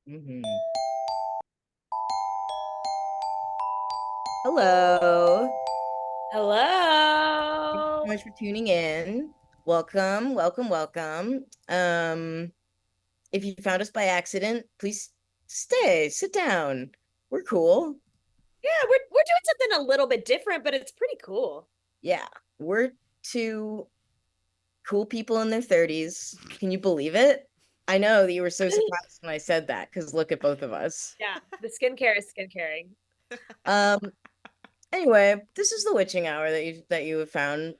hmm Hello. Thank you so Hello. much for tuning in. Welcome, welcome, welcome. If you found us by accident, please sit down. We're cool. Yeah, we're doing something a little bit different, but it's pretty cool. Yeah, we're two cool people in their 30s. Can you believe it? I know that you were so surprised when I said that because look at both of us. Yeah, the skincare is skincaring. Um, Anyway, this is the witching hour that you have found.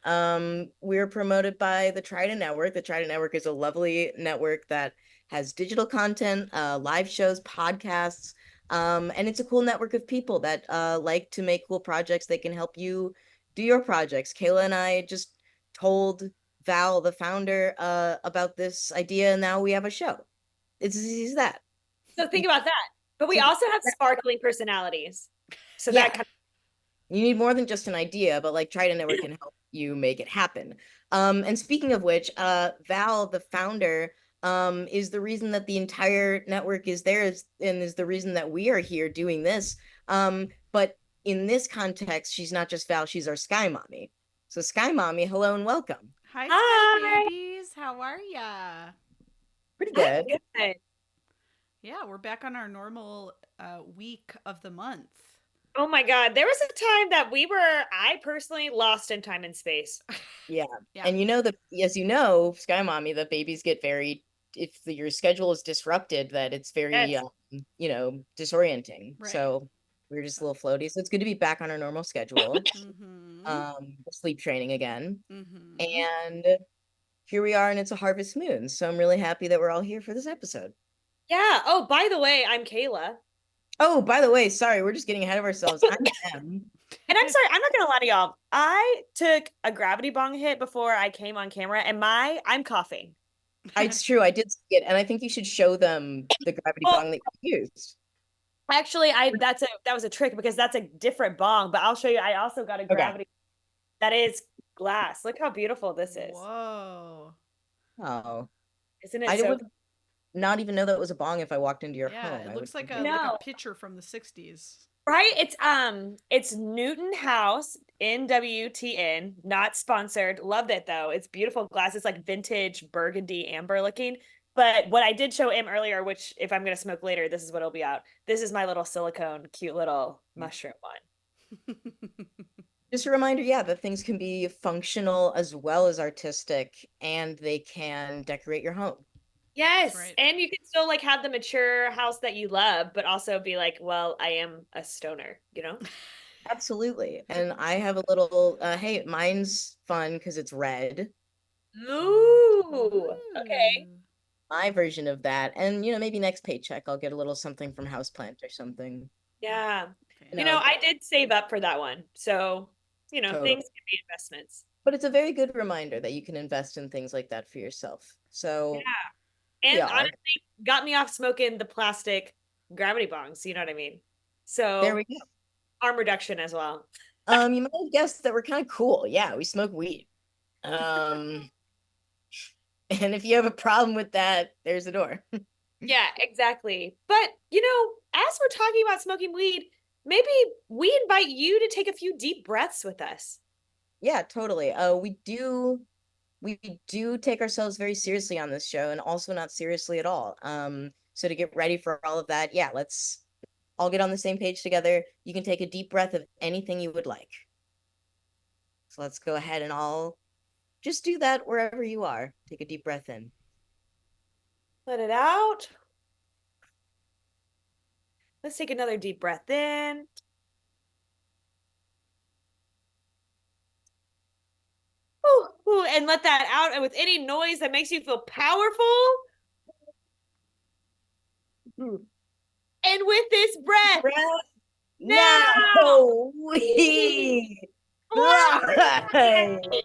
We're promoted by the Trident Network. The Trident Network is a lovely network that has digital content, live shows, podcasts, and it's a cool network of people that like to make cool projects. They can help you do your projects. Kayla and I just told Val, the founder, about this idea, and now we have a show. It's as easy as that. So think about that. But we So also have sparkling personalities. So that yeah, kind you need more than just an idea, but like Trident Network can help you make it happen. And speaking of which, Val, the founder, is the reason that the entire network is there and is the reason that we are here doing this. But in this context, she's not just Val, she's our Sky Mommy. So Sky Mommy, hello and welcome. Hi, Sky Hi. Babies. How are ya? Pretty I'm good. good. Yeah, we're back on our normal week of the month. Oh my God. There was a time that I personally lost in time and space. Yeah. Yeah, And you know that as you know, Sky Mommy, the babies get very if your schedule is disrupted, that it's very Yes. disorienting. right. So we're just a So, little floaty. So it's good to be back on our normal schedule. mm-hmm. Sleep training again. Mm-hmm. And here we are, and it's a harvest moon. So I'm really happy that we're all here for this episode. Yeah. Oh, by the way, I'm Kayla. Oh, by the way, sorry, we're just getting ahead of ourselves. I'm Em. And I'm sorry, I'm not gonna lie to y'all. I took a gravity bong hit before I came on camera, and I'm coughing. It's true, I did see it, and I think you should show them the gravity Oh, bong that you used. actually, I that was a trick because that's a different bong, but I'll show you. I also got a Okay. gravity that is glass. Look how beautiful this is. Whoa. Oh, Isn't it I so would not even know that was a bong if I walked into your Yeah, home. it I would looks like think a it. like a no, picture from the 60s. right? It's Newton House NWTN, not sponsored. Loved it though. It's beautiful glass. It's like vintage burgundy amber looking. But what I did show him earlier, which if I'm gonna smoke later, this is what it'll be out. This is my little silicone, cute little mushroom one. Just a reminder, yeah, that things can be functional as well as artistic, and they can decorate your home. That's Yes, right. and you can still like have the mature house that you love, but also be like, well, I am a stoner, you know? Absolutely. And I have a little, hey, mine's fun because it's red, Ooh, okay. Ooh. my version of that. And, maybe next paycheck I'll get a little something from Houseplant or something. Yeah. You know, Fancy. I did save up for that one. So, things Totally. can be investments. But it's a very good reminder that you can invest in things like that for yourself. Yeah. So here we And are. honestly, got me off smoking the plastic gravity bongs, you know what I mean? There we So, go. harm reduction as well. You might have guessed that we're kind of cool. Yeah, we smoke weed. Um, and if you have a problem with that, there's the door. Yeah, exactly. But, as we're talking about smoking weed, maybe we invite you to take a few deep breaths with us. Yeah, totally. We do take ourselves very seriously on this show and also not seriously at all. So to get ready for all of that, yeah, let's all get on the same page together. You can take a deep breath of anything you would like. So let's go ahead and all just do that wherever you are. Take a deep breath in. Let it out. Let's take another deep breath in. Ooh, ooh, and let that out. And with any noise that makes you feel powerful. Ooh. And with this breath, Breath now now we we fly. fly.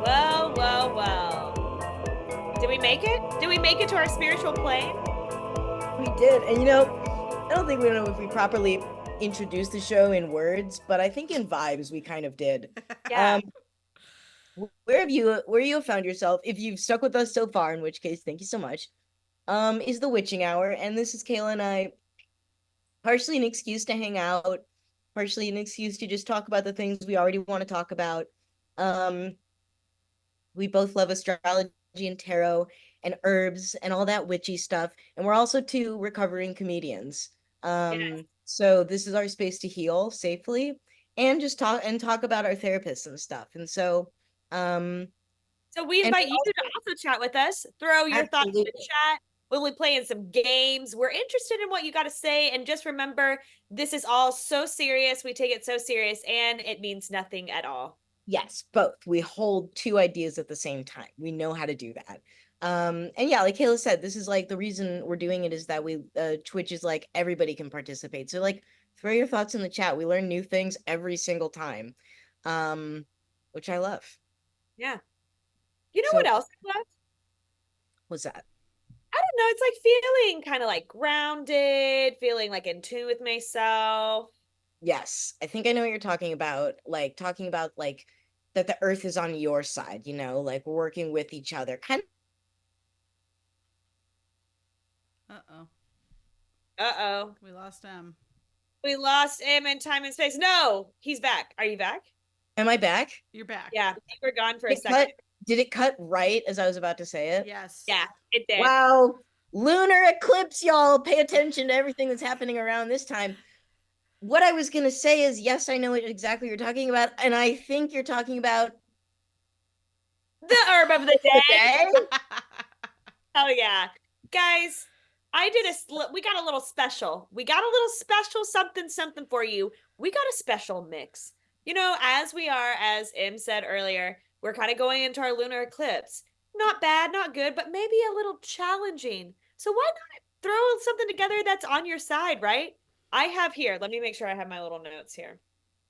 Well, well, well. Did we make it? Did we make it to our spiritual plane? We did, and I don't think we know if we properly introduce the show in words, but I think in vibes we kind of did. Yeah. Um, where you have found yourself, if you've stuck with us so far, in which case, thank you so much. Is the witching hour, and this is Kayla and I, partially an excuse to hang out, partially an excuse to just talk about the things we already want to talk about. Um, we both love astrology and tarot and herbs and all that witchy stuff, and we're also two recovering comedians. Yes. So this is our space to heal safely and just talk about our therapists and stuff. And so, um, So we and invite you to also chat with us. Throw your thoughts in the absolutely. chat. We'll be playing some games. We're interested in what you got to say. And just remember, this is all so serious. We take it so serious and it means nothing at all. Yes, both. We hold two ideas at the same time. We know how to do that. And yeah, like Kayla said, this is like the reason we're doing it is that we Twitch is like everybody can participate. So like throw your thoughts in the chat. We learn new things every single time. Um, which I love. Yeah. You know what So else I love? what's that? I don't know. It's like feeling kind of like grounded, feeling like in tune with myself. Yes, I think I know what you're talking about. Like talking about like that the earth is on your side, like we're working with each other. Kind of Uh-oh. Uh-oh. We lost him. We lost him in time and space. No, he's back. Are you back? am I back? You're back. Yeah, you were gone for a It second. cut did it cut right as I was about to say it? Yes. Yeah, it did. Wow. Lunar eclipse, y'all. Pay attention to everything that's happening around this time. What I was going to say is, yes, I know what exactly you're talking about. And I think you're talking about The herb of the the day. day. Oh yeah. Guys, we got a little special. We got a little special something for you. We got a special mix. As we are, as Em said earlier, we're kind of going into our lunar eclipse. Not bad, not good, but maybe a little challenging. So why not throw something together that's on your side, right? I have here, let me make sure I have my little notes here.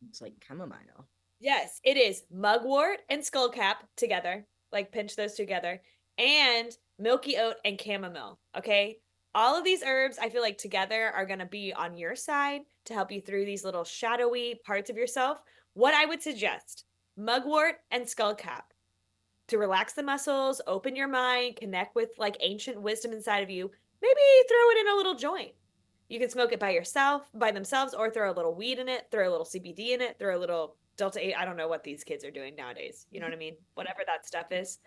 It's like chamomile. Yes, it is mugwort and skullcap together, like pinch those together, and milky oat and chamomile. Okay. All of these herbs, I feel like together are going to be on your side to help you through these little shadowy parts of yourself. What I would suggest mugwort and skullcap to relax the muscles, open your mind, connect with like ancient wisdom inside of you. Maybe throw it in a little joint. You can smoke it by themselves, or throw a little weed in it, throw a little CBD in it, throw a little Delta 8. I don't know what these kids are doing nowadays. You know what I mean? Whatever that stuff is.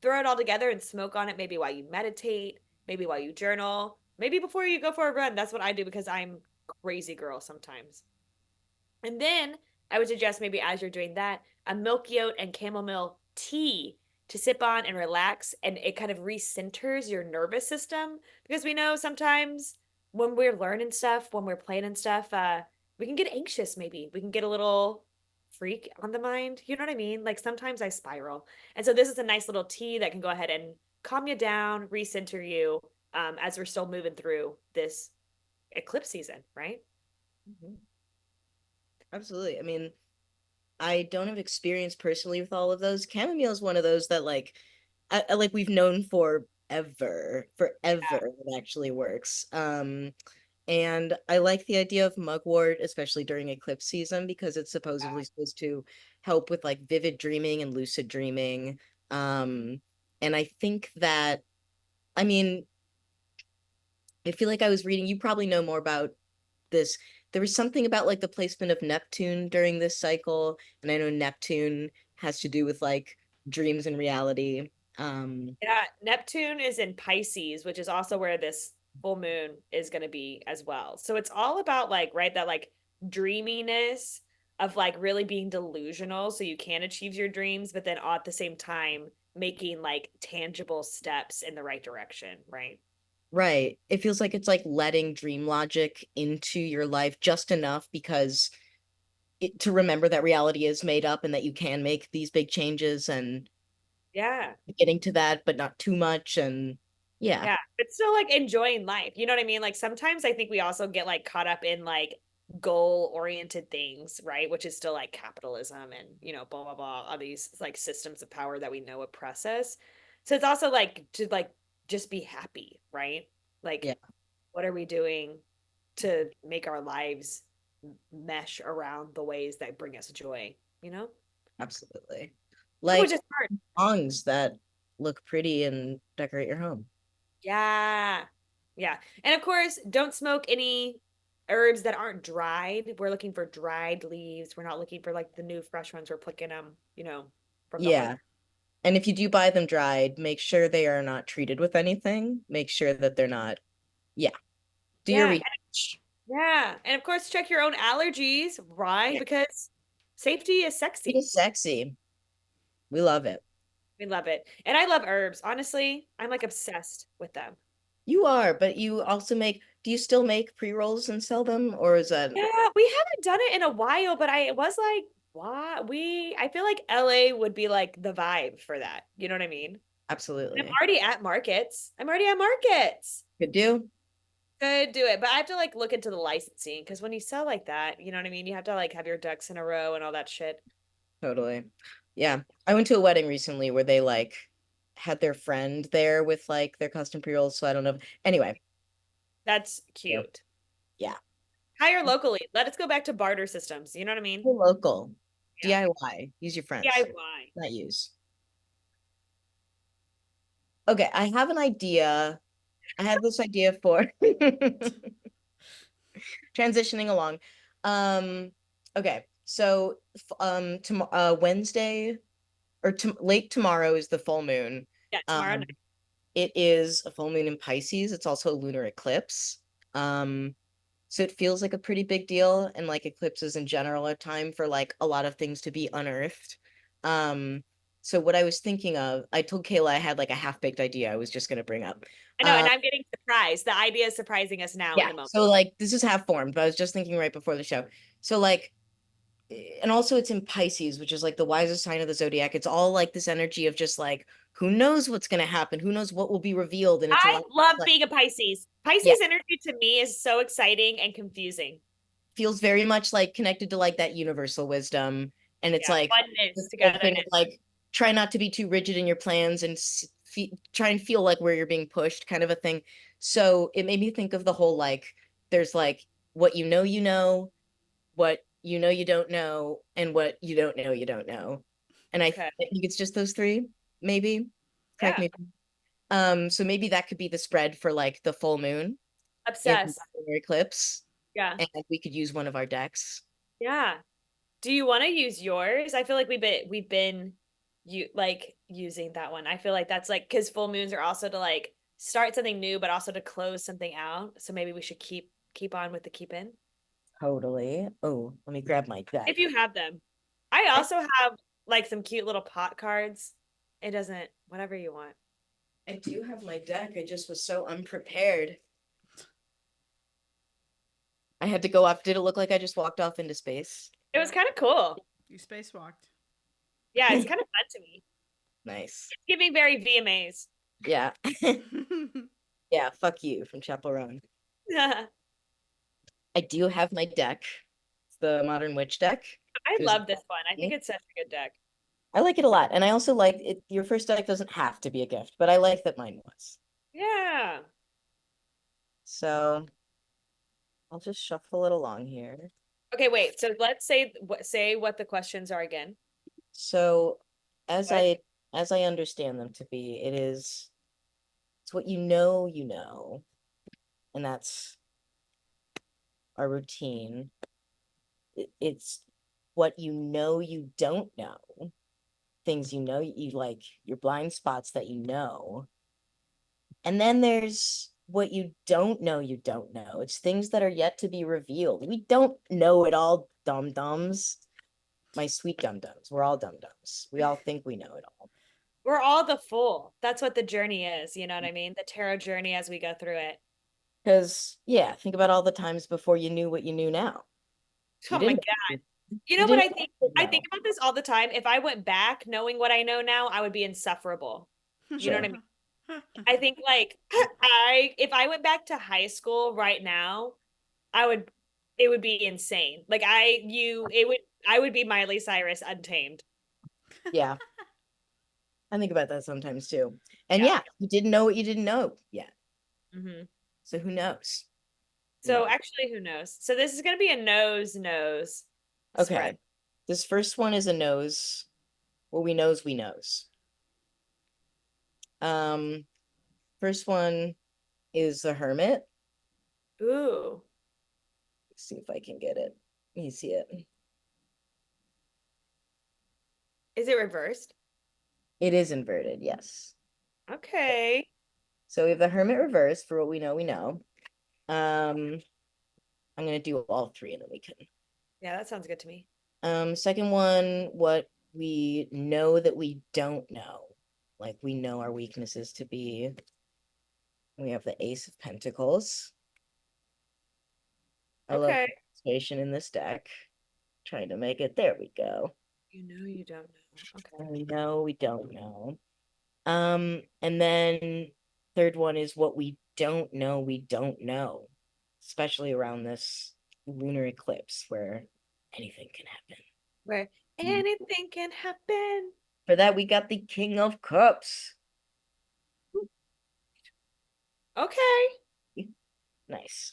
Throw it all together and smoke on it, maybe while you meditate, maybe while you journal, maybe before you go for a run. That's what I do because I'm crazy girl sometimes. And then I would suggest maybe as you're doing that, a milky oat and chamomile tea to sip on and relax. And it kind of recenters your nervous system because we know sometimes when we're learning stuff, when we're playing and stuff, we can get anxious maybe. We can get a little freak on the mind. You know what I mean? Like sometimes I spiral. And so this is a nice little tea that can go ahead and calm you down, recenter you as we're still moving through this eclipse season, right? Mhm. Absolutely. I mean, I don't have experience personally with all of those. Chamomile is one of those that like we've known forever it actually works. And I like the idea of mugwort, especially during eclipse season, because it's supposedly supposed to help with like vivid dreaming and lucid dreaming. Um, and I think that, I mean, I feel like I was reading, you probably know more about this. There was something about like the placement of Neptune during this cycle, and I know Neptune has to do with like dreams and reality. Yeah, Neptune is in Pisces, which is also where this full moon is going to be as well. So it's all about like, right, that like dreaminess of like really being delusional so you can achieve your dreams, but then at the same time making like tangible steps in the right direction, right? Right. It feels like it's like letting dream logic into your life just enough because to remember that reality is made up and that you can make these big changes and Yeah. getting to that, but not too much. And yeah, Yeah, it's still like enjoying life. You know what I mean? Like sometimes I think we also get like caught up in like goal-oriented things, right? Which is still like capitalism and, blah blah blah, all these like systems of power that we know oppress us. So it's also like to like just be happy, right? Like yeah, what are we doing to make our lives mesh around the ways that bring us joy, you know? Absolutely. Which Like is hard. songs that look pretty and decorate your home. Yeah. Yeah. And of course, don't smoke any herbs that aren't dried. We're looking for dried leaves. We're not looking for like the new fresh ones. We're plucking them, from the Yeah. orchard. And if you do buy them dried, make sure they are not treated with anything. Make sure that they're not, yeah. Do your Yeah. research. Yeah. And of course, check your own allergies. Why? Yeah. Because safety is It sexy. is sexy. We love it. We love it. And I love herbs. Honestly, I'm like obsessed with them. You are, but you also do you still make pre-rolls and sell them? Or is that Yeah, we haven't done it in a while, but I was like, why? I feel like LA would be like the vibe for that. You know what I mean? I'm absolutely already at markets. I'm already at markets. could do? Could do it, but I have to like look into the licensing because when you sell like that, you know what I mean? You have to like have your ducks in a row and all that shit. Totally. Yeah. I went to a wedding recently where they like had their friend there with like their custom pre-rolls, so I don't know. Anyway, That's yeah. cute. Yeah. Hire locally. Let us go back to barter systems. You know what I mean? Local. Yeah. DIY. Use your friends. DIY. Not use. Okay, I have an idea. I have this idea for transitioning along. Okay, so Wednesday or to late tomorrow is the full moon. Yeah, tomorrow Um, night. it is a full moon in Pisces. It's also a lunar eclipse. So it feels like a pretty big deal, and like eclipses in general are time for like a lot of things to be unearthed. Um, so what I was thinking of, I told Kayla I had like a half-baked idea I was just gonna bring up. I know, and I'm getting surprised. The idea is surprising us now in Yeah, the moment. so like this is half formed, but I was just thinking right before the show. So like and also it's in Pisces, which is like the wisest sign of the zodiac. It's all like this energy of just like who knows what's gonna happen, who knows what will be revealed, and it's a I lot love like being a Pisces. yeah, Pisces energy to me is so exciting and confusing. feels very much like connected to like that universal wisdom. And it's Yeah, like this oneness, whole thing of togetherness. like try not to be too rigid in your plans and try and feel like where you're being pushed kind of a thing. So it made me think of the whole like there's like what you know, what you don't know, and what you don't know you don't know. And Okay. I think it's just those three, maybe. Correct Yeah. me. So maybe that could be the spread for like the full moon in the Obsessed. lunar eclipse, Yeah. and we could use one of our decks. Yeah. Do you want to use yours? I feel like we've been you like using that one. I feel like that's like because full moons are also to like start something new, but also to close something out. So maybe we should keep on with the keep in. Totally. Oh, let me grab my deck. If you have them. I I, also have like some cute little pot cards. It doesn't, whatever you want. I do have my deck. I just was so unprepared. I had to go off. Did it look like I just walked off into space? It was kind of cool. You spacewalked. Yeah, it's kind of fun to me. Nice. It's giving very VMAs. Yeah. Yeah, fuck you from Chapel Roan. I I do have my deck. It's the Modern Witch deck. It was love this one. I think it's such a good deck. I like it a lot. And I also like it. Your first deck doesn't have to be a gift, but I like that mine was. Yeah. So I'll just shuffle it along here. Okay, wait. So let's say what the questions are again. So as What? I understand them to be, it's what you know. And that's our routine. It's what you don't know. Things you like, your blind spots that you know. And then there's what you don't know. It's things that are yet to be revealed. We don't know it all, dum-dums. My sweet dum-dums. We're all dum-dums. We all think we know it all. We're all the fool. That's what the journey is. You know what I mean? The tarot journey as we go through it. Because, yeah, think about all the times before you knew what you knew now. You Oh my didn't God. You you know what didn't I think? I know. think about this all the time. If I went back knowing what I know now, I would be insufferable. You know what I Sure. mean? I think like if I went back to high school right now, I would it would be insane. Like I would be Miley Cyrus untamed. Yeah. I think about that sometimes too. And Yeah. yeah, you didn't know what you didn't know yet. Hmm. So who knows? So No. actually, who knows? So this is going to be a nose spread. Okay. This first one is a nose. What we knows, we knows. Um, First one is the Hermit. Ooh. Let's see if I can get it. You see it. Is it reversed? It is inverted, yes. Okay. So we have the Hermit reversed for what we know, we know. I'm gonna do all three and then we can. Yeah, that sounds good to me. Second one, what we know that we don't know. Like we know our weaknesses to be. We have the Ace of Pentacles. I love Okay. participation in this deck. Trying to make it. There we go. You know you don't know. Okay. We know we don't know. And then third one is what we don't know, we don't know, especially around this lunar eclipse where anything can happen. Where Mm. anything can happen. For that, we got the King of Cups. Okay. Nice.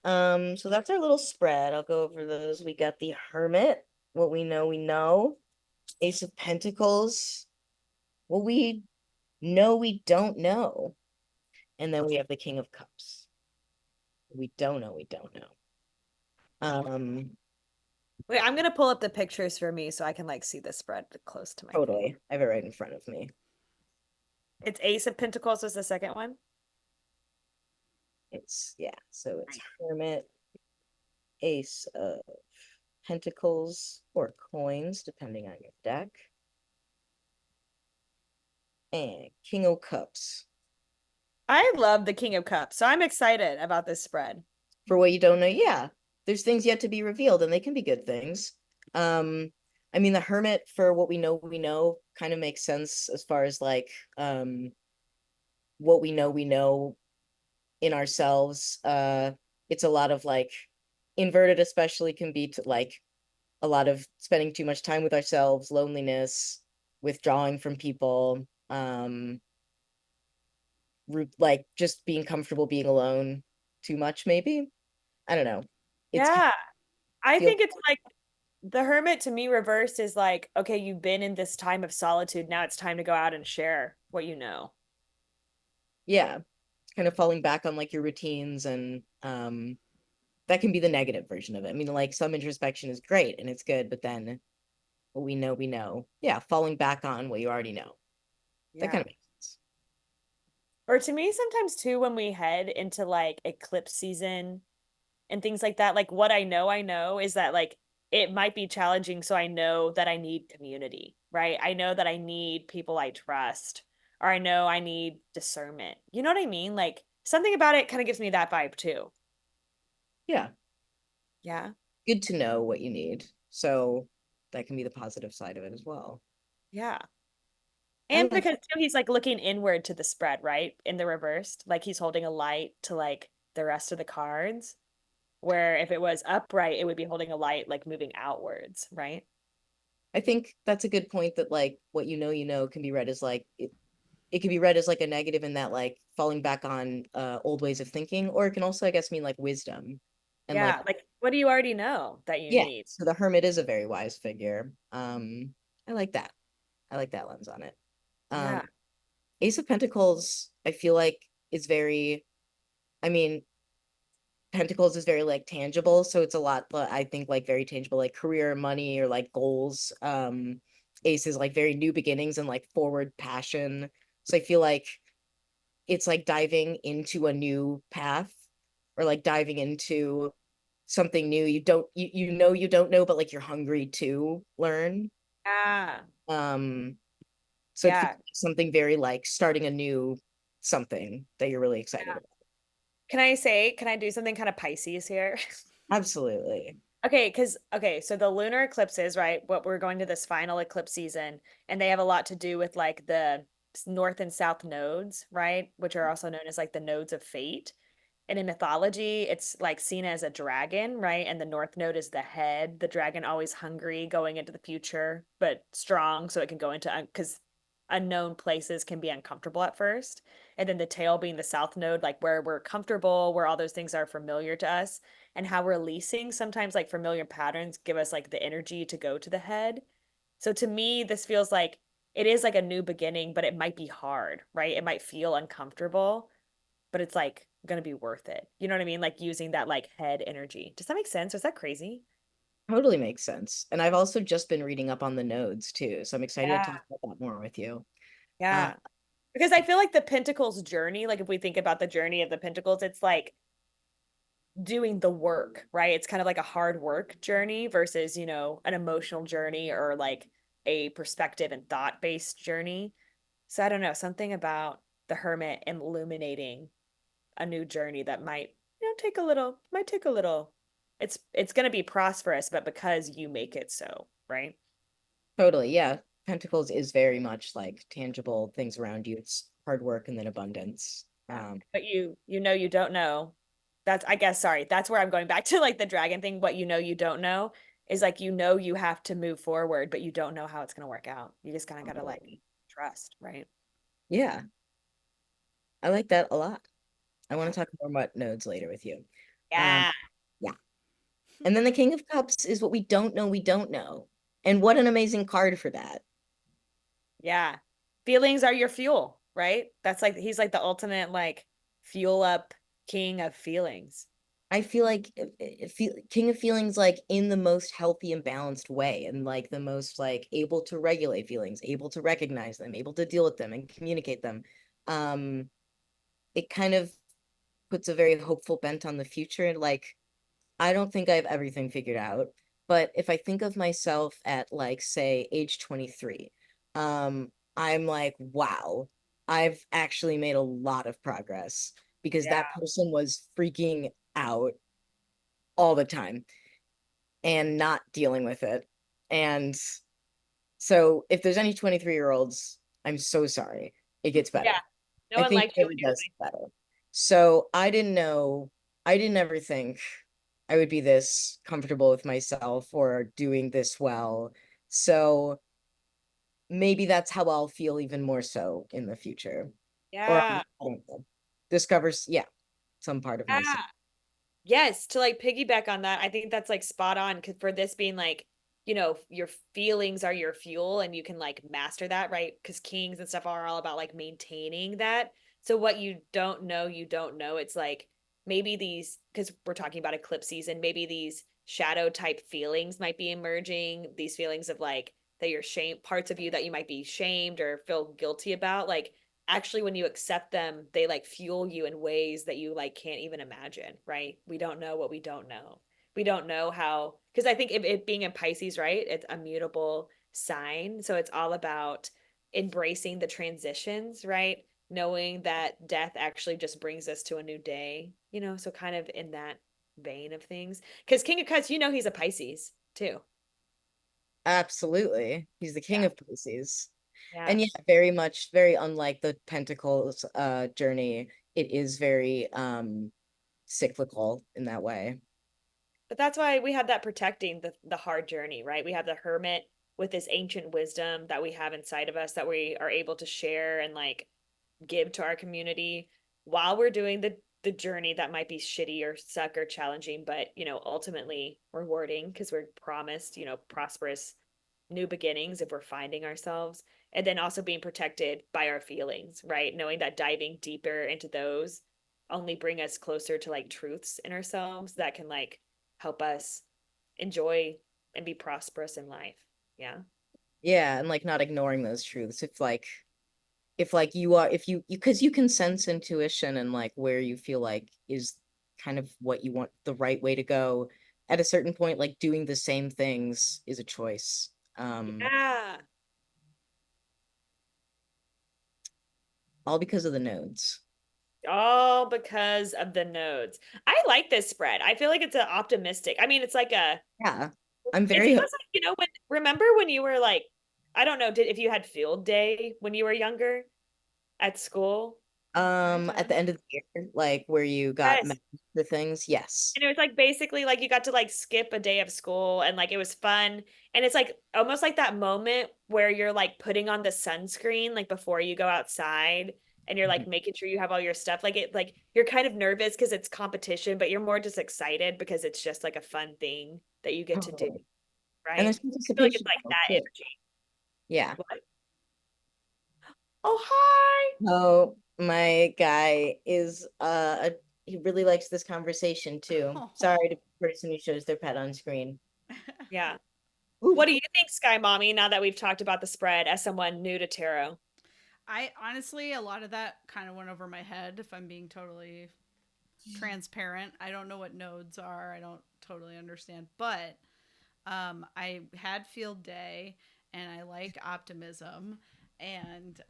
So that's our little spread. I'll go over those. We got the Hermit, what we know, we know. Ace of Pentacles, what we know, we don't know. And then we have the King of Cups. We don't know, we don't know. Wait, I'm gonna pull up the pictures for me so I can like see the spread close to my face. Totally. I have it right in front of me. It's Ace of Pentacles was the second one. Yeah, so it's Hermit, Ace of Pentacles or coins, depending on your deck, and King of Cups. I love the King of Cups, so I'm excited about this spread. For what you don't know, yeah, there's things yet to be revealed, and they can be good things. I mean, the Hermit, for what we know, kind of makes sense as far as like what we know in ourselves. It's a lot of like inverted, especially can be to like a lot of spending too much time with ourselves, loneliness, withdrawing from people, like just being comfortable being alone too much, maybe. I don't know. It's kind Yeah, of I feel think it's like the Hermit to me reversed is like, okay, you've been in this time of solitude. Now it's time to go out and share what you know. yeah, kind of falling back on like your routines and that can be the negative version of it. I mean, like some introspection is great and it's good, but then what we know, we know. Yeah, falling back on what you already know. That kind Yeah. of makes sense. Or to me, sometimes too, when we head into like eclipse season and things like that, like what I know is that like it might be challenging. So I know that I need community, right? I know that I need people I trust, or I know I need discernment. You know what I mean? Like something about it kind of gives me that vibe too. Yeah, Yeah. good to know what you need. So that can be the positive side of it as well. Yeah. I And like because too, he's like looking inward to the spread, right? In the reversed, like he's holding a light to like the rest of the cards. Where if it was upright, it would be holding a light like moving outwards, right? I think that's a good point that like what you know can be read as like it can be read as like a negative in that like falling back on old ways of thinking, or it can also I guess mean like wisdom and like Yeah, like what do you already know that you yeah. need? So the hermit is a very wise figure. I like that. I like that lens on it. Um Yeah. Ace of Pentacles, I feel like is very I mean Pentacles is very like tangible, so it's a lot, but I think like very tangible, like career, money, or like goals. Ace is like very new beginnings and like forward passion. So I feel like it's like diving into a new path or like diving into something new. You know you don't know, but like you're hungry to learn. Yeah. Um, so it feels Yeah. like something very like starting a new something that you're really excited about. Can I do something kind of Pisces here? Absolutely. Okay, so the lunar eclipses, right? What we're going to this final eclipse season, and they have a lot to do with like the north and south nodes, right? Which are also known as like the nodes of fate. And in mythology, it's like seen as a dragon, right? And the north node is the head. The dragon always hungry, going into the future, but strong, so it can go into because unknown places can be uncomfortable at first. and then the tail being the south node, like where we're comfortable, where all those things are familiar to us, and how releasing sometimes like familiar patterns give us like the energy to go to the head. So to me, this feels like it is like a new beginning, but it might be hard, right? It might feel uncomfortable, but it's like going to be worth it. You know what I mean? Like using that like head energy. Does that make sense? Or is that crazy? Totally makes sense. And I've also just been reading up on the nodes too, so I'm excited to Yeah. talk about that more with you. Uh, Yeah. Because I feel like the Pentacles journey, like if we think about the journey of the Pentacles, it's like doing the work, right? It's kind of like a hard work journey versus, an emotional journey or like a perspective and thought-based journey. So I don't know, something about the Hermit illuminating a new journey that might, take a little. It's going to be prosperous, but because you make it so, right? Totally, yeah. Pentacles is very much like tangible things around you. It's hard work and then abundance. Yeah. But you don't know. That's, I guess, sorry, that's where I'm going back to like the dragon thing. What you don't know is like, you have to move forward, but you don't know how it's going to work out. You just kind of got to like trust, right? Yeah, I like that a lot. I want to talk more about nodes later with you. Um, Yeah. yeah. And then the King of Cups is what we don't know. And what an amazing card for that. Yeah. Feelings are your fuel, right? That's like, he's like the ultimate like fuel up king of feelings. I feel like King of Feelings like in the most healthy and balanced way and like the most like able to regulate feelings, able to recognize them, able to deal with them and communicate them. Um, it kind of puts a very hopeful bent on the future. Like, I don't think I have everything figured out, but if I think of myself at like, say, age 23, I'm like, wow, I've actually made a lot of progress because Yeah. that person was freaking out all the time and not dealing with it. And so if there's any 23-year-olds, I'm so sorry. It gets Yeah. better. No I one think it likes you when really you're does get better. So I didn't ever think I would be this comfortable with myself or doing this well. So maybe that's how I'll feel even more so in the future. Or I Yeah. don't know. Discovers, yeah, some part of myself. Yeah. Yes, to like piggyback on that, I think that's like spot on because for this being like, your feelings are your fuel and you can like master that, right? Because kings and stuff are all about like maintaining that. So what you don't know, you don't know. It's like maybe these, because we're talking about eclipse season, maybe these shadow type feelings might be emerging, these feelings of like that you're shame parts of you that you might be shamed or feel guilty about. Like actually when you accept them, they like fuel you in ways that you like can't even imagine, right? We don't know what we don't know. We don't know how, because I think it being in Pisces, right? It's a mutable sign. So it's all about embracing the transitions, right? Knowing that death actually just brings us to a new day, so kind of in that vein of things. Because King of Cups, he's a Pisces too. Absolutely. He's the king Yeah. of Pisces. Yeah. And yeah, very much, very unlike the Pentacles journey, it is very cyclical in that way. But that's why we have that protecting the hard journey, right? We have the hermit with this ancient wisdom that we have inside of us that we are able to share and like give to our community while we're doing the journey that might be shitty or suck or challenging, but ultimately rewarding because we're promised, prosperous new beginnings if we're finding ourselves. And then also being protected by our feelings, right? Knowing that diving deeper into those only bring us closer to like truths in ourselves that can like help us enjoy and be prosperous in life. Yeah. Yeah, and like not ignoring those truths. If like you are if you because you can sense intuition and like where you feel like is kind of what you want the right way to go at a certain point, like doing the same things is a choice. Yeah. All because of the nodes. All because of the nodes. I like this spread. I feel like it's an optimistic. I mean, it's like Yeah. I'm it's very almost like, remember when you were like, I don't know, if you had field day when you were younger at school? Kind at of. the end of the year, like where you got Yes. met for things, yes. And it was like basically like you got to like skip a day of school and like it was fun. And it's like almost like that moment where you're like putting on the sunscreen like before you go outside and you're like making sure you have all your stuff. Like you're kind of nervous because it's competition, but you're more just excited because it's just like a fun thing that you get to do, Totally. And right? there's I feel like it's participation like level that too. energy. Yeah. What? Oh, hi. Oh, my guy is he really likes this conversation too. Sorry to the person who shows their pet on screen. Yeah. Ooh. What do you think, Sky Mommy, now that we've talked about the spread as someone new to tarot? I honestly, a lot of that kind of went over my head, if I'm being totally transparent. I don't know what nodes are. I don't totally understand. But I had field day and I like optimism. And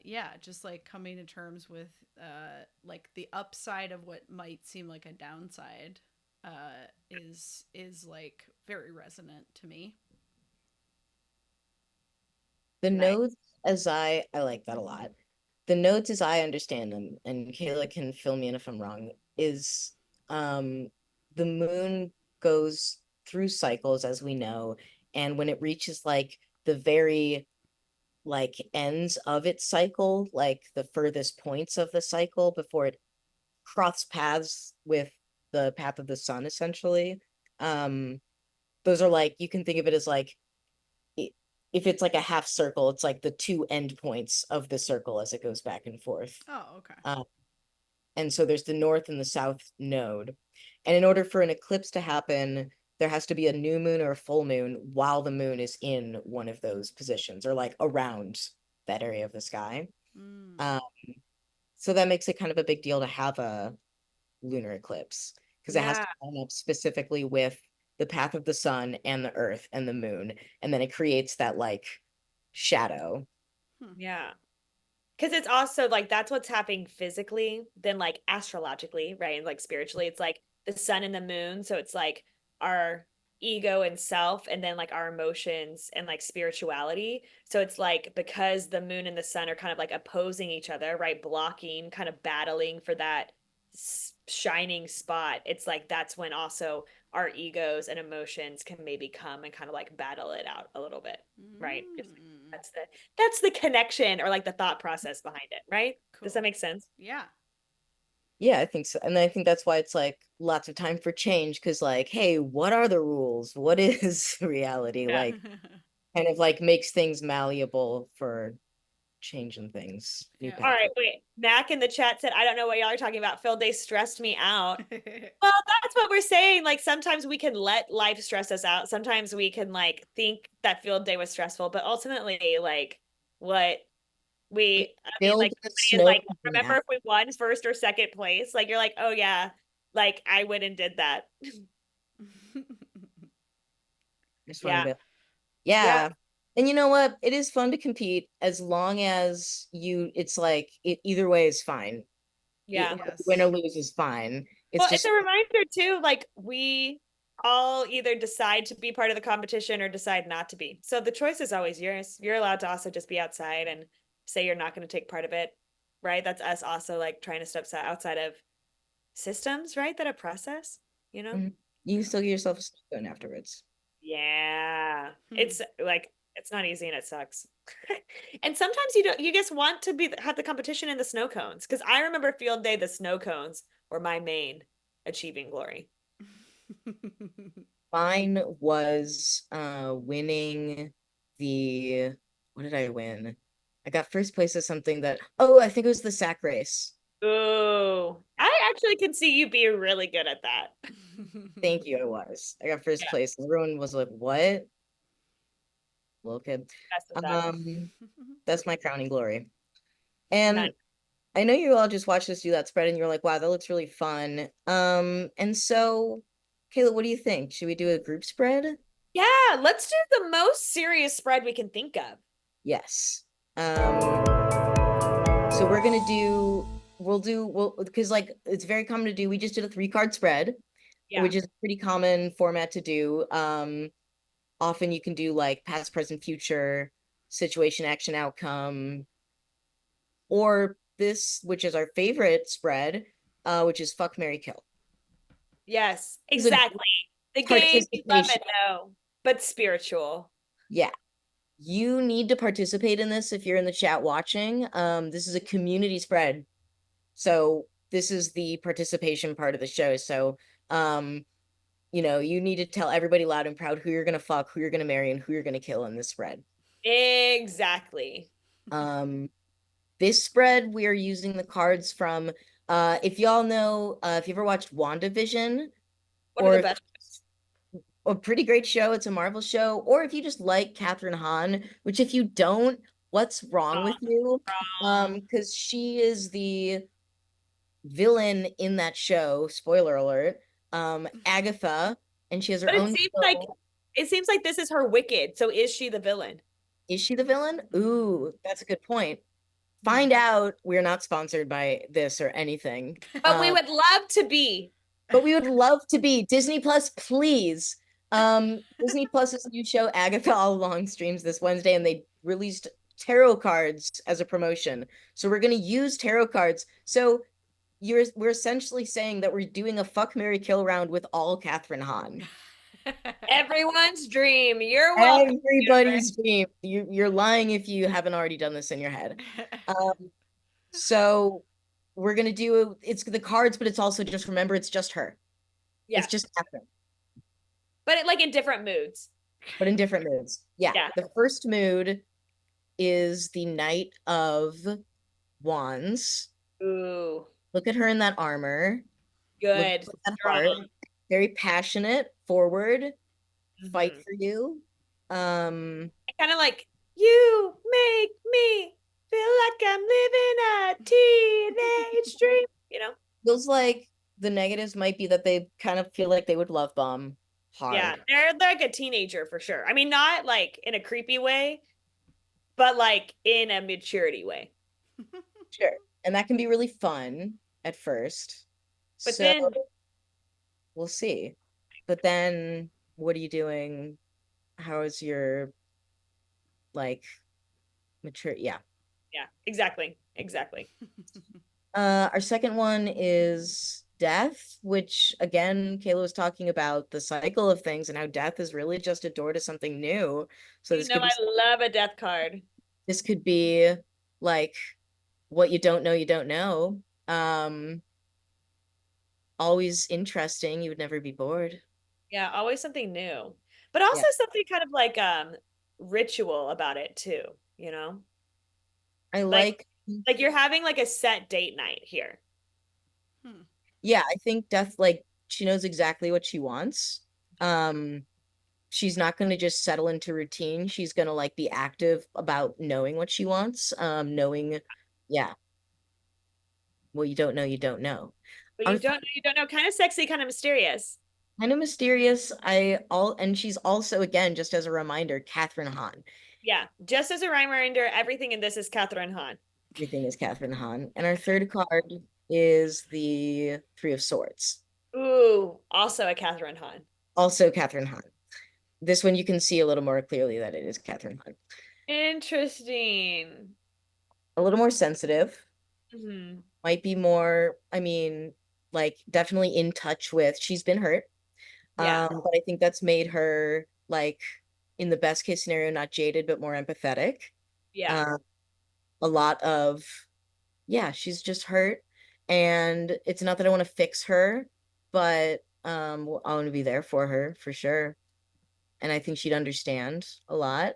yeah, just like coming to terms with like the upside of what might seem like a downside is like very resonant to me. The Nice. nodes I like that a lot. The nodes as I understand them, and Kayla can fill me in if I'm wrong, is um the moon goes through cycles as we know, and when it reaches like the very like ends of its cycle, like the furthest points of the cycle before it cross paths with the path of the sun, essentially. Um, those are like you can think of it as like if it's like a half circle, it's like the two end points of the circle as it goes back and forth. Oh, okay. Uh, and so there's the north and the south node. And in order for an eclipse to happen, there has to be a new moon or a full moon while the moon is in one of those positions or like around that area of the sky. Mm. Um, so that makes it kind of a big deal to have a lunar eclipse because it has Yeah. to line up specifically with the path of the sun and the earth and the moon. And then it creates that like shadow. Hmm. Yeah. Because it's also like that's what's happening physically, then like astrologically, right? And like spiritually, it's like the sun and the moon. So it's like our ego and self, and then like our emotions and like spirituality. So it's like because the moon and the sun are kind of like opposing each other, right? Blocking, kind of battling for that shining spot. It's like that's when also our egos and emotions can maybe come and kind of like battle it out a little bit, right? It's like, Mm. that's the connection or like the thought process behind it, right? Does that Cool. make sense? Yeah. Yeah, I think so. And I think that's why it's like lots of time for change because, like, hey, what are the rules? What is reality? Yeah. Like, kind of like makes things malleable for changing things, new Yeah. All pathways. right, wait. Mac in the chat said, I don't know what y'all are talking about. Phil, they stressed me out. Well, that's what we're saying. Like sometimes we can let life stress us out. Sometimes we can like think that field day was stressful, but ultimately, like what I mean, Build like the somebody is snow like, cone remember app. if we won first or second place? Like you're like, oh yeah, like I went and did that. I just want to Yeah. be, Yeah. yeah. And you know what? It is fun to compete as long as it's like either way is fine. Yeah. Win or Yes. lose is fine. It's Well, it's just a reminder too, like we all either decide to be part of the competition or decide not to be. So the choice is always yours. You're allowed to also just be outside and say you're not going to take part of it, right? That's us also like trying to step outside of systems, right? That oppress us, you know? mhm. You can Yeah. still get yourself a snow cone afterwards. Yeah. Hmm. It's like it's not easy and it sucks. And sometimes you don't you just want to be have the competition in the snow cones. Because I remember field day, the snow cones were my main achieving glory. Mine was winning the what did I win? I got first place at something that I think it was the sack race. Ooh, I actually can see you be really good at that. Thank you, I was. I got first Yeah, place. Everyone was like, "What?" Little kid. best of that. Um, that's my crowning glory. None. And I know you all just watched us do that spread and you're like, wow, that looks really fun. And so Kayla, what do you think? Should we do a group spread? Yeah, let's do the most serious spread we can think of. Yes. So we're gonna do we'll because like it's very common to do. We just did a 3 card spread, Yeah. which is a pretty common format to do. Often you can do like past, present, future, situation, action, outcome, or this, which is our favorite spread, which is fuck, Mary kill. Yes, This is a exactly. The game you love participation. and know, but spiritual. Yeah. You need to participate in this if you're in the chat watching. This is a community spread. So this is the participation part of the show. So, you need to tell everybody loud and proud who you're gonna fuck, who you're gonna marry, and who you're gonna kill in this spread. Exactly. Um, this spread we are using the cards from if y'all know, if you ever watched WandaVision, One of or the if best. a pretty great show, it's a Marvel show, or if you just like Catherine Hahn, which if you don't, what's wrong with you? Wrong. Because she is the villain in that show, spoiler alert, Agatha, and she has her But own show. it seems like this is her Wicked. So is she the villain? Is she the villain? Ooh, that's a good point. Hmm. Find out. We're not sponsored by this or anything. But we would love to be. But we would love to be. Disney Plus, please. Disney Plus's new show, Agatha All Along, streams this Wednesday, and they released tarot cards as a promotion. So we're gonna use tarot cards. So we're essentially saying that we're doing a fuck Mary Kill round with all Catherine Hahn. Everyone's dream. You're welcome, universe. Everybody's dream. You're lying if you haven't already done this in your head. So we're gonna do it's the cards, but it's also just remember it's just her. Yeah. It's just Catherine, But like in different moods. but in different moods. Yeah. Yeah. The first mood is the Knight of Wands. Ooh, Look at her in that armor. Look good. at that heart. Strong. Very passionate, forward, fight Mhm. for you. Um, Kind of like, you make me feel like I'm living a teenage dream, you know? feels like the negatives might be that they kind of feel like they would love bomb Yeah, hard. they're like a teenager for sure. I mean, not like in a creepy way, but like in a maturity way. Sure. And that can be really fun at first. But So then, we'll see. But then what are you doing? How is your like mature? Yeah. yeah, exactly. Exactly. Our second one is death, which again, Kayla was talking about the cycle of things and how death is really just a door to something new. So You know, I love a death card. this could be like what you don't know. Always interesting. You would never be bored. Yeah, always something new. But also Yeah. something kind of like ritual about it too, you know? I Like like you're having like a set date night here. Hmm. yeah, I think death like she knows exactly what she wants. Um she's not going to just settle into routine. She's going to like be active about knowing what she wants. Knowing yeah, what you don't know. But Our th you don't know, kind of sexy, kind of mysterious. kind of mysterious. And she's also again just as a reminder, Catherine Hahn. Yeah, just as a reminder, everything in this is Catherine Hahn. Everything is Catherine Hahn. And our third card is the Three of Swords. Ooh, also a Catherine Hahn. Also Catherine Hahn. This one you can see a little more clearly that it is Catherine Hahn. Interesting. A little more sensitive, Hmm. might be more, I mean, like definitely in touch with, she's been hurt. Yeah, But I think that's made her like in the best case scenario, not jaded, but more empathetic. yeah. Um, a lot of, yeah, she's just hurt. And it's not that I want to fix her, but I want to be there for her for sure. And I think she'd understand a lot.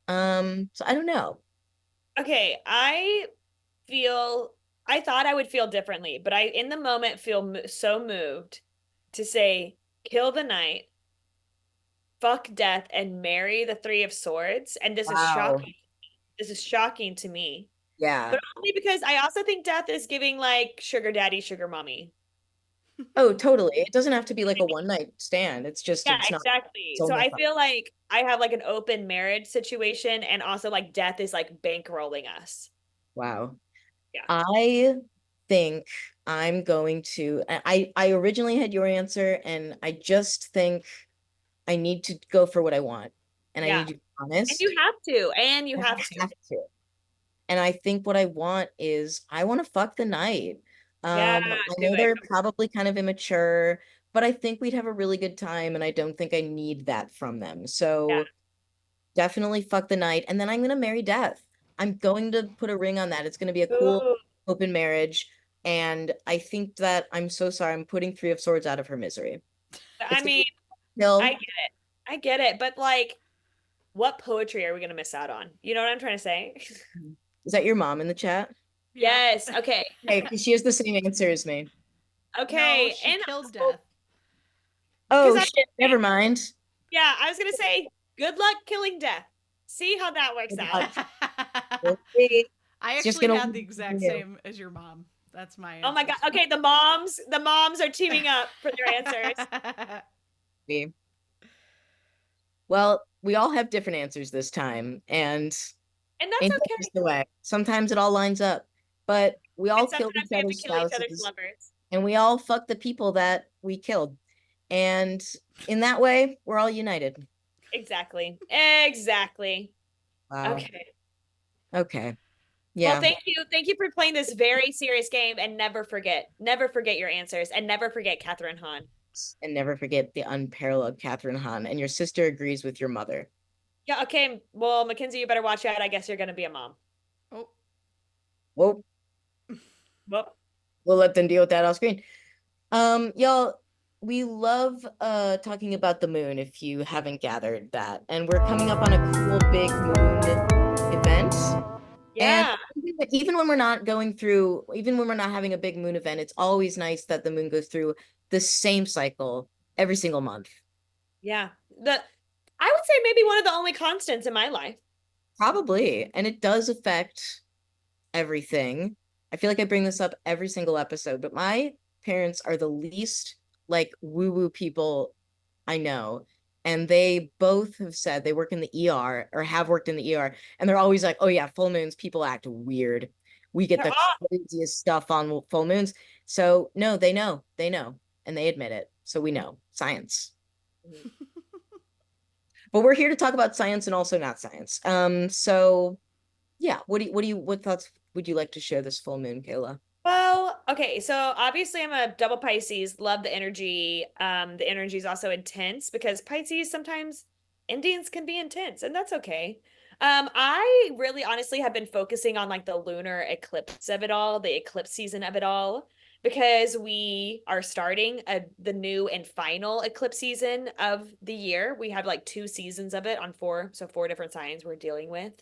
So I don't know. Okay, feel I thought I would feel differently, but I in the moment feel so moved to say kill the knight, fuck death, and marry the Three of Swords. And this is Wow. shocking. This is shocking to me. Yeah. But only because I also think death is giving like sugar daddy, sugar mommy. Oh, totally. It doesn't have to be like a one night stand. It's just, Yeah, it's not, exactly. it's So only I fun. feel like I have like an open marriage situation, and also like death is like bankrolling us. Wow. Yeah. I think I'm going to, I originally had your answer and I just think I need to go for what I want. And I Yeah. need to be And honest. you have to, and you And have I to. have to. And I think what I want is I want to fuck the night. Yeah, I do know it. they're probably kind of immature, but I think we'd have a really good time, and I don't think I need that from them. Yeah. So definitely fuck the night, and then I'm gonna marry death. I'm going to put a ring on that. It's gonna be a cool Ooh, open marriage. And I think that I'm so sorry. I'm putting Three of Swords out of her misery. I It's gonna mean, be I Hill. get it. I get it, but like, what poetry are we gonna miss out on? You know what I'm trying to say? Is that your mom in the chat? Yeah. Yes. Okay. Okay, because she has the same answer as me. No, Okay. she And killed also, death. because Oh I was shit, gonna say, never mind. yeah, I was gonna say, good luck killing death. See how that works out. We'll see. I It's just actually gonna had the win for exact you. same as your mom. That's my Oh my answer God. too. Okay, the moms are teaming up for their answers. See. Well, we all have different answers this time, And that's and that's okay. just the way. Sometimes it all lines up, but we And all killed sometimes each we have to other's kill each other's spouses, lovers. and we all fucked the people that we killed. And in that way, we're all united. Exactly. Exactly. Wow. Okay. Okay. Well, Yeah. thank you. Thank you for playing this very serious game and never forget your answers and never forget Catherine Hahn. And never forget the unparalleled Catherine Hahn. And your sister agrees with your mother. Yeah, okay. Well, Mackenzie, you better watch out. I guess you're gonna be a mom. Oh. Well, Well, we'll let them deal with that off screen. Y'all, we love talking about the moon if you haven't gathered that. And we're coming up on a cool big moon event. And yeah. even when we're not going through, even when we're not having a big moon event, it's always nice that the moon goes through the same cycle every single month. Yeah. The I would say maybe one of the only constants in my life. Probably. And it does affect everything. I feel like I bring this up every single episode, but my parents are the least like woo-woo people I know. And they both have said they work in the ER or have worked in the ER. And they're always like, oh, yeah, full moons, people act weird. We get They're the off. craziest stuff on full moons. So, no, they know, and they admit it. So, we know science. But we're here to talk about science and also not science. So, yeah, what thoughts would you like to share this full moon, Kayla? Well, okay, so obviously I'm a double Pisces, love the energy. The energy is also intense because Pisces sometimes Indians can be intense, and that's okay. I really honestly have been focusing on like the lunar eclipse of it all, the eclipse season of it all, because we are starting the new and final eclipse season of the year. We have like two seasons of it on four different signs we're dealing with.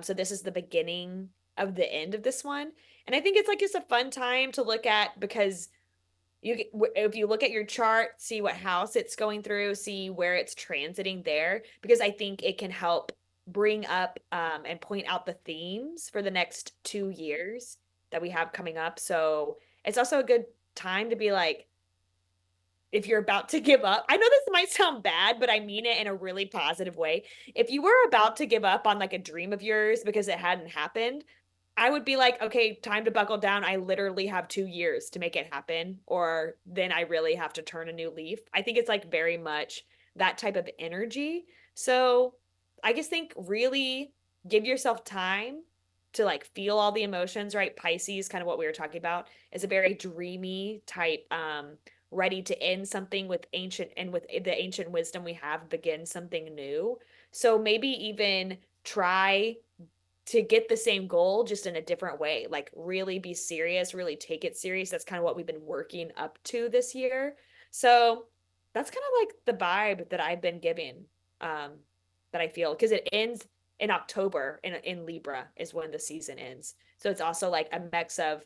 So this is the beginning of the end of this one. And I think it's like it's a fun time to look at because if you look at your chart, see what house it's going through, see where it's transiting there, because I think it can help bring up and point out the themes for the next 2 years that we have coming up. So it's also a good time to be like, if you're about to give up, I know this might sound bad, but I mean it in a really positive way. If you were about to give up on like a dream of yours because it hadn't happened, I would be like, okay, time to buckle down. I literally have 2 years to make it happen, or then I really have to turn a new leaf. I think it's like very much that type of energy. So I just think really give yourself time to like feel all the emotions, right? Pisces, kind of what we were talking about, is a very dreamy type, ready to end something with ancient and with the ancient wisdom we have, begin something new. So maybe even try to get the same goal just in a different way, like really be serious, really take it serious. That's kind of what we've been working up to this year. So that's kind of like the vibe that I've been giving, um that I feel, because it ends in October in Libra is when the season ends. So it's also like a mix of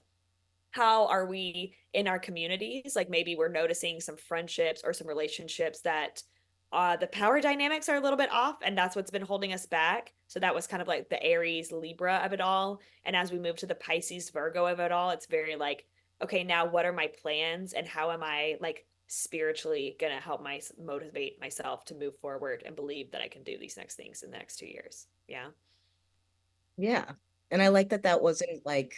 how are we in our communities? Like maybe we're noticing some friendships or some relationships that the power dynamics are a little bit off, and that's what's been holding us back. So that was kind of like the Aries Libra of it all. And as we move to the Pisces Virgo of it all, it's very like, okay, now what are my plans and how am I like spiritually gonna help my motivate myself to move forward and believe that I can do these next things in the next 2 years. Yeah. Yeah. And I like that that wasn't like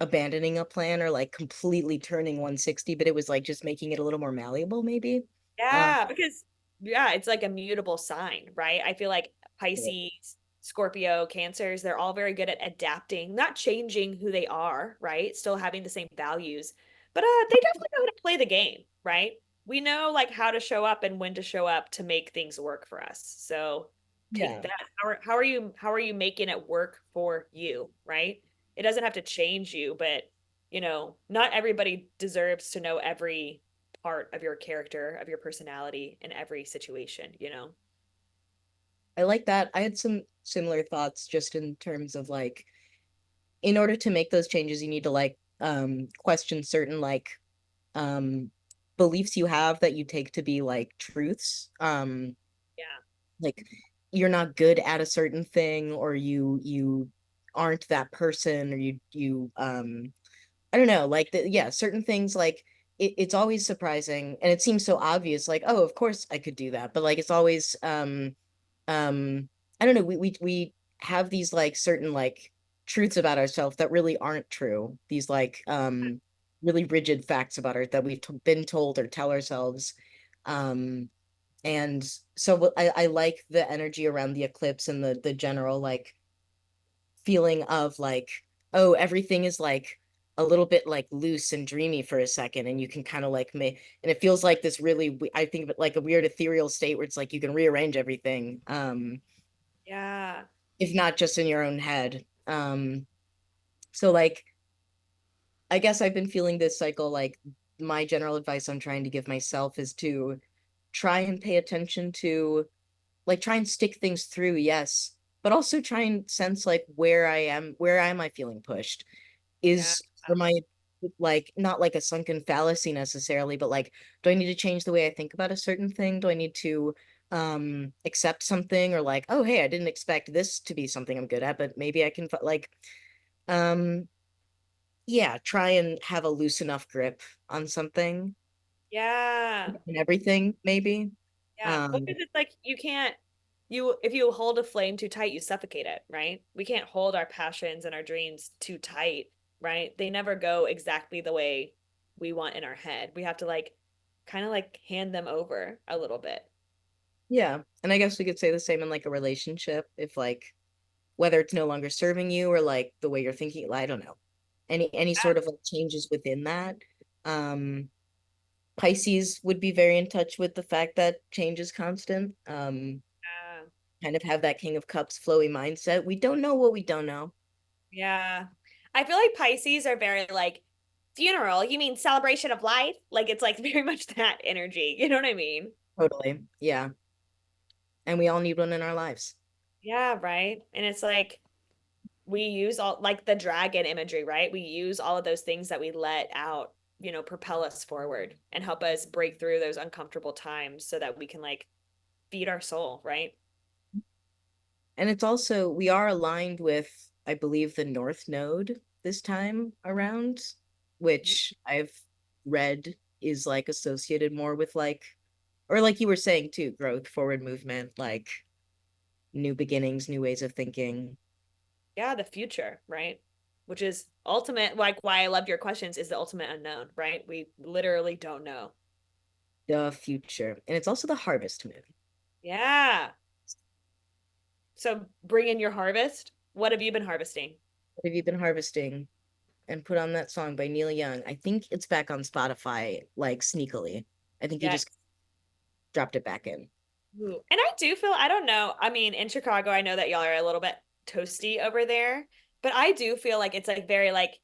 abandoning a plan or like completely turning 160, but it was like just making it a little more malleable, maybe. Uh, Yeah, because yeah, it's like a mutable sign, right? I feel like Pisces, Scorpio, Cancers, they're all very good at adapting, not changing who they are, right? Still having the same values, but they definitely know how to play the game, right? We know like how to show up and when to show up to make things work for us. So take Yeah. that. How are you making it work for you, right? It doesn't have to change you, but not everybody deserves to know every part of your character, of your personality in every situation, you know? I like that. I had some similar thoughts just in terms of like, in order to make those changes, you need to like question certain like um beliefs you have that you take to be like truths. Yeah. Like you're not good at a certain thing, or you aren't that person, or you I don't know, like yeah, certain things like it's always surprising and it seems so obvious, like, oh, of course I could do that. But like it's always I don't know, we have these like certain like truths about ourselves that really aren't true. These like really rigid facts about our that we've been told or tell ourselves. Um and so I like the energy around the eclipse and the general like feeling of like, oh, everything is like a little bit like loose and dreamy for a second, and you can kind of like make, and it feels like this really, I think of it like a weird ethereal state where it's like you can rearrange everything, Yeah. if not just in your own head. So like, I guess I've been feeling this cycle, like my general advice I'm trying to give myself is to try and pay attention to, like, try and stick things through, yes, but also try and sense like where am I feeling pushed? Yeah. Am I like not like a sunken fallacy necessarily, but like, do I need to change the way I think about a certain thing? Do I need to accept something, or like, oh hey, I didn't expect this to be something I'm good at, but maybe I can like um yeah, try and have a loose enough grip on something Yeah. and everything, maybe. Yeah. Because Um it's like you can't you if you hold a flame too tight, you suffocate it, right? We can't hold our passions and our dreams too tight, right? They never go exactly the way we want in our head. We have to like kind of like hand them over a little bit. yeah, and I guess we could say the same in like a relationship, if like whether it's no longer serving you or like the way you're thinking, I don't know, any sort of like changes within that. um Pisces would be very in touch with the fact that change is constant. Yeah. Kind of have that King of Cups flowy mindset. We don't know what we don't know. Yeah. I feel like Pisces are very like funeral. You mean celebration of life? Like it's like very much that energy. You know what I mean? Totally. Yeah. And we all need one in our lives. Yeah, right. And it's like we use all like the dragon imagery, right? We use all of those things that we let out, propel us forward and help us break through those uncomfortable times so that we can like feed our soul, right? And it's also, we are aligned with, I believe, the North Node this time around, which I've read is like associated more with like, or like you were saying too, growth, forward movement, like new beginnings, new ways of thinking. Yeah, the future, right? Which is ultimate, like why I loved your questions is the ultimate unknown, right? We literally don't know. The future. And it's also the harvest moon. Yeah. So bring in your harvest. What have you been harvesting? What have you been harvesting? And put on that song by Neil Young. I think it's back on Spotify, like sneakily. I think he Yeah. just dropped it back in. Ooh. And I do feel, I don't know. I mean, in Chicago, I know that y'all are a little bit toasty over there, but I do feel like it's like very like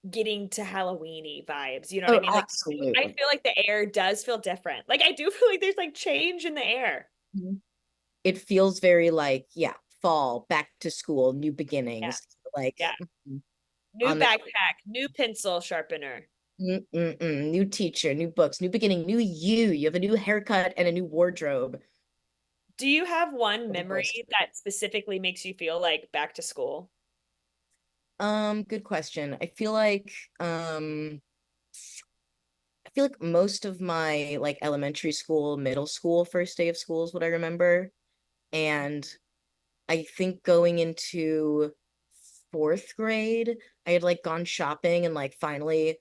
getting to Halloweeny vibes. You know what I Oh, mean? Like I absolutely. feel like the air does feel different. Like I do feel like there's like change in the air. Mhm. It feels very like, yeah, fall, back to school, new Yeah. beginnings, like Yeah. New on the backpack, new pencil sharpener. new teacher, new books, new beginning, new you. You have a new haircut and a new wardrobe. Do you have one The list. memory that specifically makes you feel like back to school? Good question. I feel like most of my like elementary school, middle school, first day of school is what I remember. And I think going into fourth grade, I had like gone shopping and like finally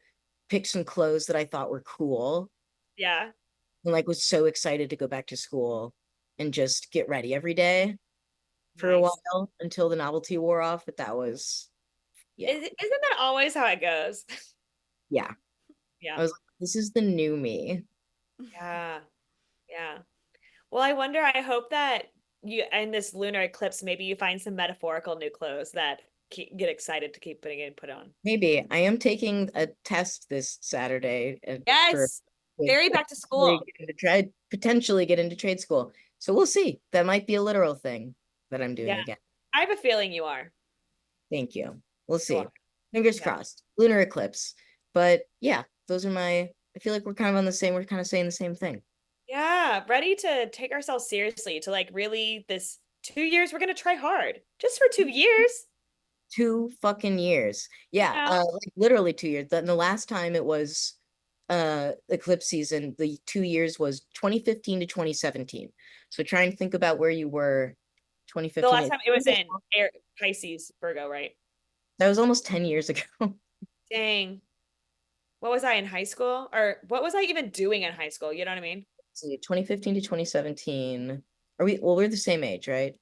picked some clothes that I thought were cool, Yeah. and like was so excited to go back to school and just get ready every day for a Nice. while until the novelty wore off. But that was, yeah, Isn't that always how it goes? yeah. Yeah. I was like, this is the new me. Yeah. Yeah. Well, I wonder, I hope that, you in this lunar eclipse, maybe you find some metaphorical new clothes that get excited to keep put on. Maybe. I am taking a test this Saturday for Yes, very back to school. to try potentially get into trade school. So we'll see. That might be a literal thing that I'm Yeah, doing again. I have a feeling you are. Thank you. We'll You see. are. Fingers Yeah. crossed. Lunar eclipse. But yeah, those are my, I feel like we're kind of on the same, we're kind of saying the same thing. Yeah, ready to take ourselves seriously to like really this 2 years we're gonna try hard. Just for 2 years. 2 fucking years. Yeah, Yeah. like literally 2 years. Then the last time it was eclipse season, the 2 years was 2015 to 2017. So try and think about where you were The 2015. last time it was in Air Pisces, Virgo, right? That was almost 10 years ago. Dang. What was I in high school? Or what was I even doing in high school? You know what I mean? See, 2015 to 2017. Are we, well, we're the same age, right?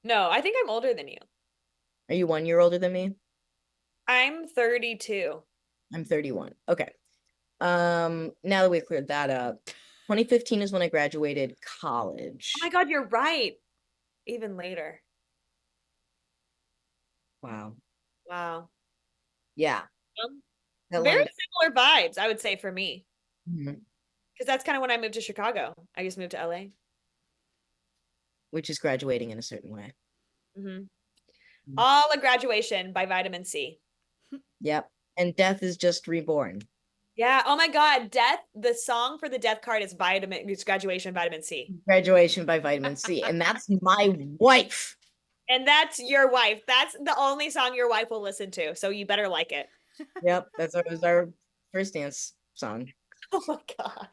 No, I think I'm older than you. Are you 1 year older than me? I'm 32. I'm 31. Okay. Now that we've cleared that up, 2015 is when I graduated Oh my college. God, you're right. Even later. Wow. Wow. Yeah, Um, that Very lined up. similar vibes, I would say, for me. Mhm. Because that's kind of when I moved to Chicago. I just moved to LA. Which is graduating in a certain way. Hmm. Mhm. All a graduation by vitamin C. Yep. And death is just reborn. Yeah. Oh my God. Death. The song for the death card is vitamin. It's graduation vitamin C. Graduation by vitamin C. And that's my wife. And that's your wife. That's the only song your wife will listen to. So you better like it. Yep. That's our, was our first dance song. Oh my God.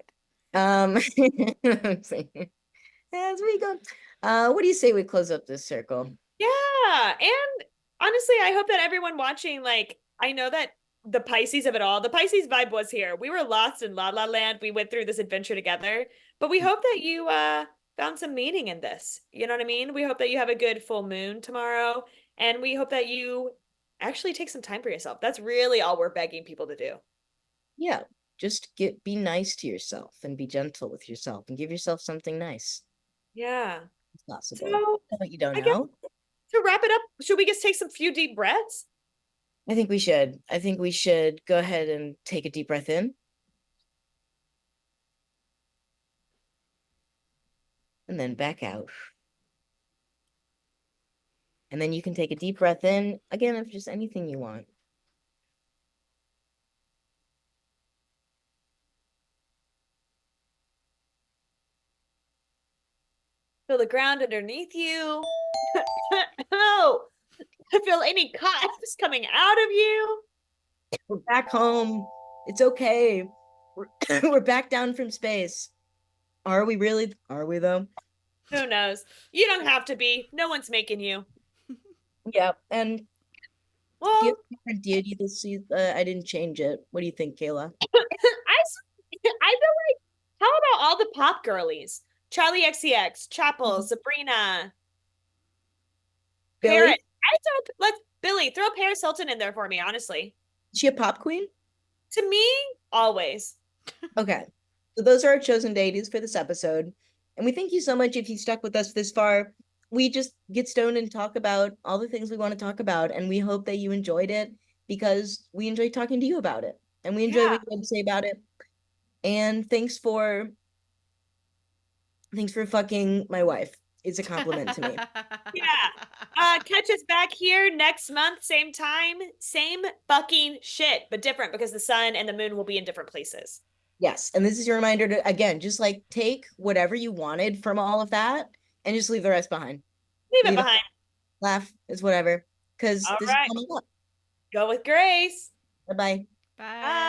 As we go. What do you say we close up this circle? Yeah. And honestly, I hope that everyone watching, like, I know that the Pisces of it all, the Pisces vibe was here. We were lost in La La Land. We went through this adventure together, but we hope that you found some meaning in this. You know what I mean? We hope that you have a good full moon tomorrow, and we hope that you actually take some time for yourself. That's really all we're begging people to do. Yeah. Just be nice to yourself and be gentle with yourself and give yourself something nice. Yeah. It's possible. So But you don't I guess know. to wrap it up, should we just take some few deep breaths? I think we should. I think we should go ahead and take a deep breath in and then back out. And then you can take a deep breath in again of just anything you want. Feel the ground underneath you. Oh, I feel any coughs coming out of you. We're back home. It's okay. We're, we're back down from space. Are we really? Are we though? Who knows? You don't have to be. No one's making you. Yeah. And do you have Well, a different deity this season? I didn't change it. What do you think, Kayla? I feel like, how about all the pop girlies? Charlie XCX, Chapel, Sabrina, Parrot. Billy? Let's Billy, throw Paris Hilton in there for me, honestly. Is she a pop queen? To me, always. Okay. So those are our chosen deities for this episode. And we thank you so much if you stuck with us this far. We just get stoned and talk about all the things we want to talk about. And we hope that you enjoyed it because we enjoy talking to you about it. And we enjoy Yeah. what you have to say about it. And thanks for fucking my wife. It's a compliment to me. Yeah. Catch us back here next month, same time, same fucking shit, but different because the sun and the moon will be in different places. Yes. And this is your reminder to, again, just like take whatever you wanted from all of that and just leave the rest behind. Leave it Leave it, behind. laugh, it's whatever. Because All this is right. coming up. Go with grace. Bye bye. Bye. Bye.